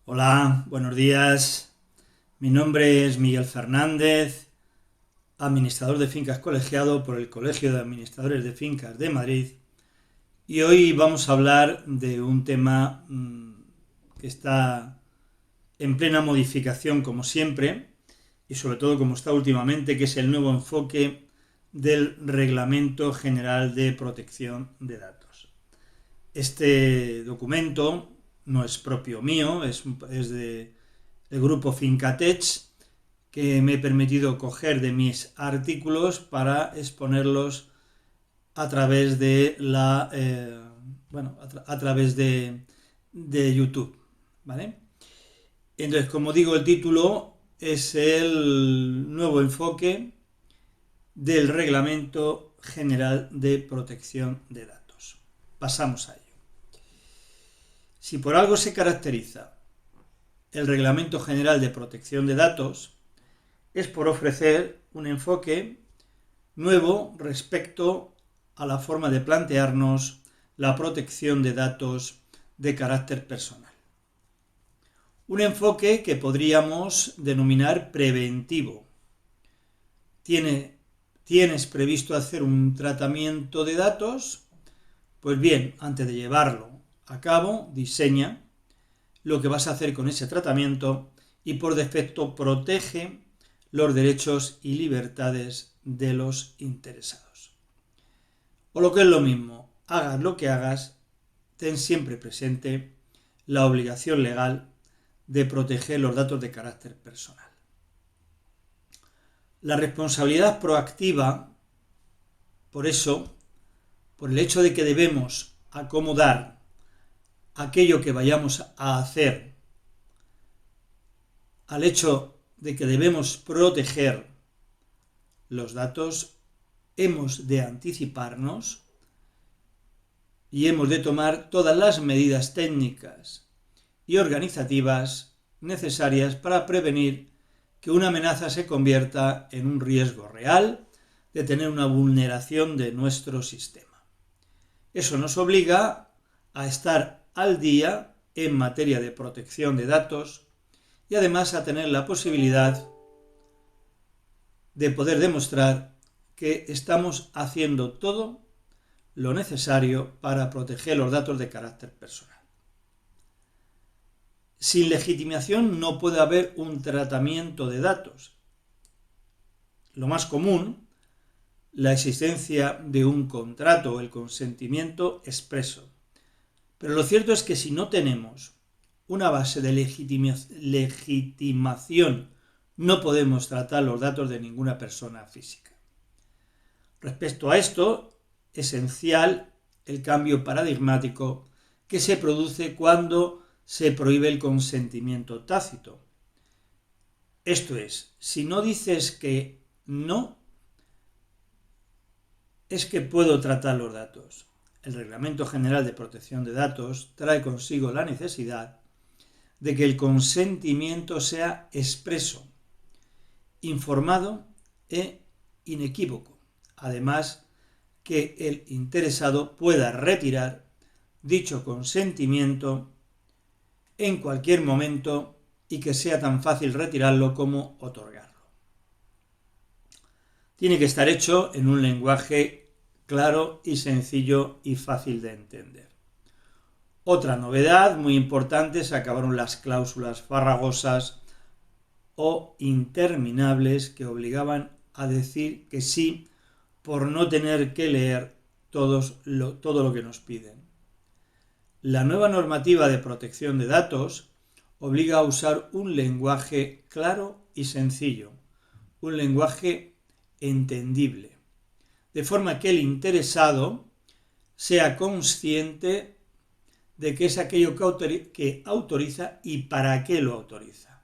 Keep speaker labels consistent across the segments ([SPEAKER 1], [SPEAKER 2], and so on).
[SPEAKER 1] Hola, buenos días. Mi nombre es Miguel Fernández, administrador de fincas colegiado por el Colegio de Administradores de Fincas de Madrid. Y hoy vamos a hablar de un tema que está en plena modificación como siempre y sobre todo como está últimamente, que es el nuevo enfoque del Reglamento General de Protección de Datos. Este documento no es propio mío, es de el grupo Fincatech, que me he permitido coger de mis artículos para exponerlos a través de a través de YouTube, ¿vale? Entonces, como digo, el título es el nuevo enfoque del Reglamento General de Protección de Datos. Pasamos a ello. Si por algo se caracteriza el Reglamento General de Protección de Datos, es por ofrecer un enfoque nuevo respecto a la forma de plantearnos la protección de datos de carácter personal. Un enfoque que podríamos denominar preventivo. ¿Tienes previsto hacer un tratamiento de datos? Pues bien, antes de llevarlo a cabo, diseña lo que vas a hacer con ese tratamiento y por defecto protege los derechos y libertades de los interesados. O lo que es lo mismo, hagas lo que hagas, ten siempre presente la obligación legal de proteger los datos de carácter personal. La responsabilidad proactiva, por eso, por el hecho de que debemos acomodar aquello que vayamos a hacer al hecho de que debemos proteger los datos, hemos de anticiparnos y hemos de tomar todas las medidas técnicas y organizativas necesarias para prevenir que una amenaza se convierta en un riesgo real de tener una vulneración de nuestro sistema. Eso nos obliga a estar al día en materia de protección de datos y además a tener la posibilidad de poder demostrar que estamos haciendo todo lo necesario para proteger los datos de carácter personal. Sin legitimación no puede haber un tratamiento de datos. Lo más común, la existencia de un contrato o el consentimiento expreso. Pero lo cierto es que si no tenemos una base de legitimación, no podemos tratar los datos de ninguna persona física. Respecto a esto, esencial el cambio paradigmático que se produce cuando se prohíbe el consentimiento tácito. Esto es, si no dices que no, es que puedo tratar los datos. El Reglamento General de Protección de Datos trae consigo la necesidad de que el consentimiento sea expreso, informado e inequívoco. Además, que el interesado pueda retirar dicho consentimiento en cualquier momento y que sea tan fácil retirarlo como otorgarlo. Tiene que estar hecho en un lenguaje claro y sencillo y fácil de entender. Otra novedad muy importante, se acabaron las cláusulas farragosas o interminables que obligaban a decir que sí por no tener que leer todo lo que nos piden. La nueva normativa de protección de datos obliga a usar un lenguaje claro y sencillo, un lenguaje entendible, de forma que el interesado sea consciente de qué es aquello que autoriza y para qué lo autoriza.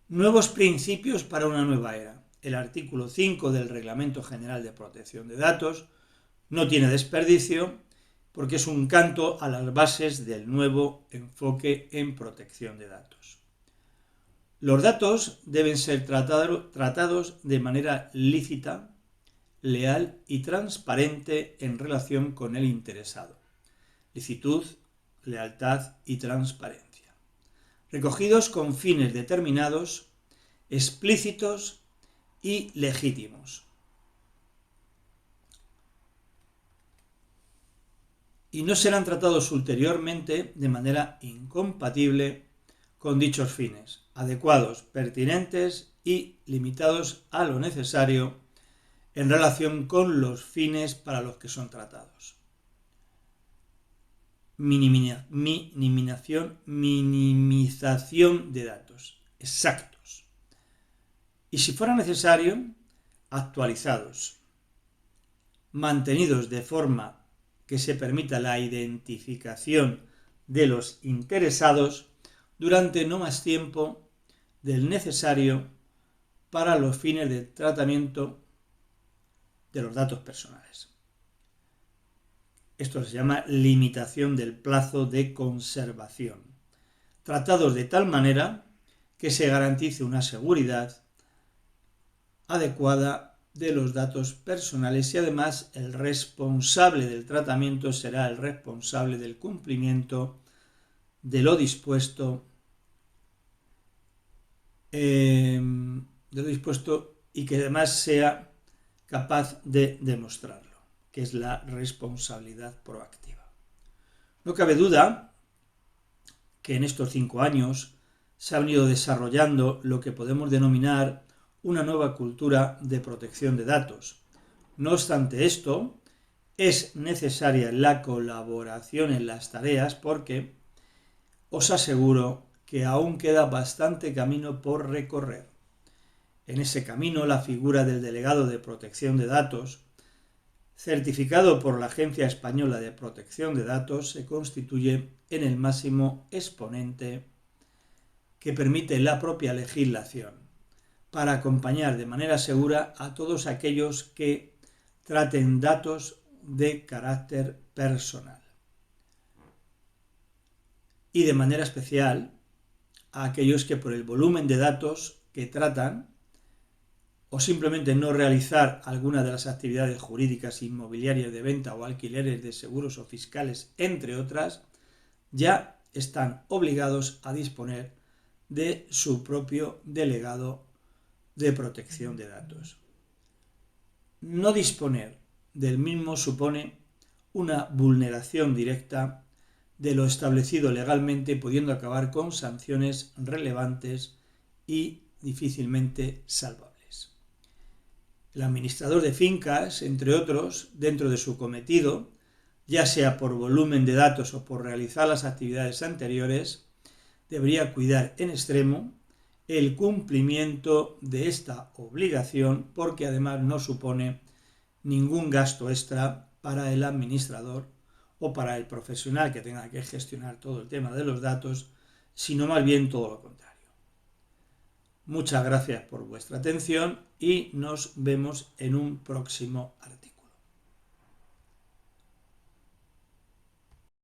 [SPEAKER 1] Nuevos principios para una nueva era. El artículo 5 del Reglamento General de Protección de Datos no tiene desperdicio porque es un canto a las bases del nuevo enfoque en protección de datos. Los datos deben ser tratados de manera lícita, leal y transparente en relación con el interesado. Licitud, lealtad y transparencia. recogidos con fines determinados, explícitos y legítimos. Y no serán tratados ulteriormente de manera incompatible con dichos fines, adecuados, pertinentes y limitados a lo necesario en relación con los fines para los que son tratados. Minimización de datos exactos. Y si fuera necesario, actualizados, mantenidos de forma que se permita la identificación de los interesados durante no más tiempo del necesario para los fines de tratamiento de los datos personales. Esto se llama limitación del plazo de conservación. Tratados de tal manera que se garantice una seguridad adecuada de los datos personales y además el responsable del tratamiento será el responsable del cumplimiento de lo dispuesto y que además sea capaz de demostrarlo, que es la responsabilidad proactiva. No cabe duda que en estos 5 años se ha venido desarrollando lo que podemos denominar una nueva cultura de protección de datos. No obstante esto, es necesaria la colaboración en las tareas porque os aseguro que aún queda bastante camino por recorrer. En ese camino, la figura del delegado de protección de datos, certificado por la Agencia Española de Protección de Datos, se constituye en el máximo exponente que permite la propia legislación para acompañar de manera segura a todos aquellos que traten datos de carácter personal. Y de manera especial a aquellos que por el volumen de datos que tratan o simplemente no realizar alguna de las actividades jurídicas, inmobiliarias, de venta o alquileres de seguros o fiscales, entre otras, ya están obligados a disponer de su propio delegado de protección de datos. No disponer del mismo supone una vulneración directa de lo establecido legalmente, pudiendo acabar con sanciones relevantes y difícilmente salvables. El administrador de fincas, entre otros, dentro de su cometido, ya sea por volumen de datos o por realizar las actividades anteriores, debería cuidar en extremo el cumplimiento de esta obligación porque además no supone ningún gasto extra para el administrador o para el profesional que tenga que gestionar todo el tema de los datos, sino más bien todo lo contrario. Muchas gracias por vuestra atención y nos vemos en un próximo artículo.